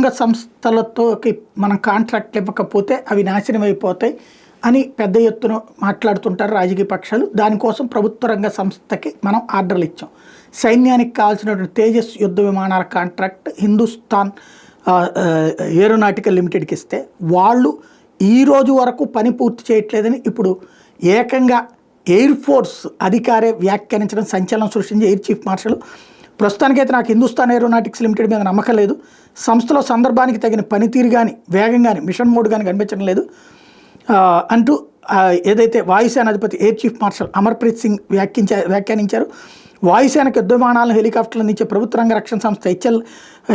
రంగ సంస్థలతోకి మనం కాంట్రాక్ట్లు ఇవ్వకపోతే అవి నాశనం అయిపోతాయి అని పెద్ద ఎత్తున మాట్లాడుతుంటారు రాజకీయ పక్షాలు. దానికోసం ప్రభుత్వ రంగ సంస్థకి మనం ఆర్డర్లు ఇచ్చాం. సైన్యానికి కావాల్సినటువంటి తేజస్ యుద్ధ విమానాల కాంట్రాక్ట్ హిందుస్థాన్ ఏరోనాటికల్ లిమిటెడ్కి ఇస్తే వాళ్ళు ఈ రోజు వరకు పని పూర్తి చేయట్లేదని ఇప్పుడు ఏకంగా ఎయిర్ ఫోర్స్ అధికారే వ్యాఖ్యానించడం సంచలనం సృష్టించి ఎయిర్ చీఫ్ మార్షల్ ప్రస్తుతానికైతే నాకు హిందుస్థాన్ ఏరోనాటిక్స్ లిమిటెడ్ మీద నమ్మకం లేదు, సంస్థలో సందర్భానికి తగిన పనితీరు కానీ వేగం కానీ మిషన్ మోడ్ కానీ కనిపించడం లేదు అంటూ ఏదైతే వాయుసేన అధిపతి air chief marshal Amarpreet Singh వ్యాఖ్యానించారు. వాయుసేనకు యుద్ధ విమానాలను హెలికాప్టర్లు అందించే ప్రభుత్వ రంగ రక్షణ సంస్థ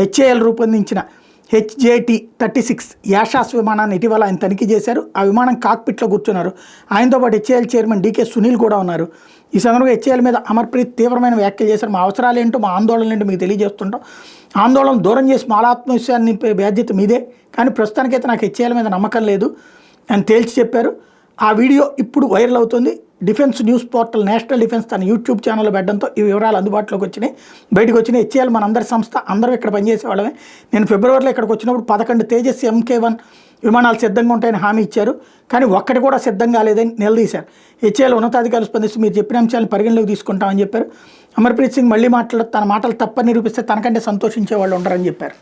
హెచ్ఏఎల్ రూపొందించిన HJT-36 యాషాస్ విమానాన్ని ఇటీవల ఆయన తనిఖీ చేశారు. ఆ విమానం కాక్పిట్లో కూర్చున్నారు. ఆయనతో పాటు హెచ్ఏఎల్ చైర్మన్ DK సునీల్ కూడా ఉన్నారు. ఈ సందర్భంగా హెచ్ఏఎల్ మీద అమర్ప్రీత్ తీవ్రమైన వ్యాఖ్యలు చేశారు. మా అవసరాలు ఏంటో మా ఆందోళనలు ఏంటో మీకు తెలియజేస్తుంటాం, ఆందోళన దూరం చేసి మా ఆత్మవిశ్వాసాన్ని నింపే బాధ్యత మీదే, కానీ ప్రస్తుతానికైతే నాకు హెచ్ఏఎల్ మీద నమ్మకం లేదు అని తేల్చి చెప్పారు. ఆ వీడియో ఇప్పుడు వైరల్ అవుతుంది. Defence news portal national defence తన యూట్యూబ్ ఛానల్లో పెట్టడంతో ఈ వివరాలు అందుబాటులోకి వచ్చినాయి, బయటకు వచ్చినాయి. హెచ్ఏఎల్ మనందరి సంస్థ, అందరూ ఇక్కడ పనిచేసేవాళ్ళమే. నేను ఫిబ్రవరిలో ఇక్కడికి వచ్చినప్పుడు 11 తేజస్ MK1 విమానాలు సిద్ధంగా ఉంటాయని హామీ ఇచ్చారు, కానీ ఒక్కటి కూడా సిద్ధం కాలేదని నిలదీశారు. హెచ్ఏఎల్ ఉన్నతాధికారులు స్పందిస్తూ మీరు చెప్పిన అంశాలను పరిగణలోకి తీసుకుంటామని చెప్పారు. అమర్ప్రీత్ సింగ్ మళ్ళీ తన మాటలు తప్పని నిరూపిస్తే తనకంటే సంతోషించే వాళ్ళు ఉండరని చెప్పారు.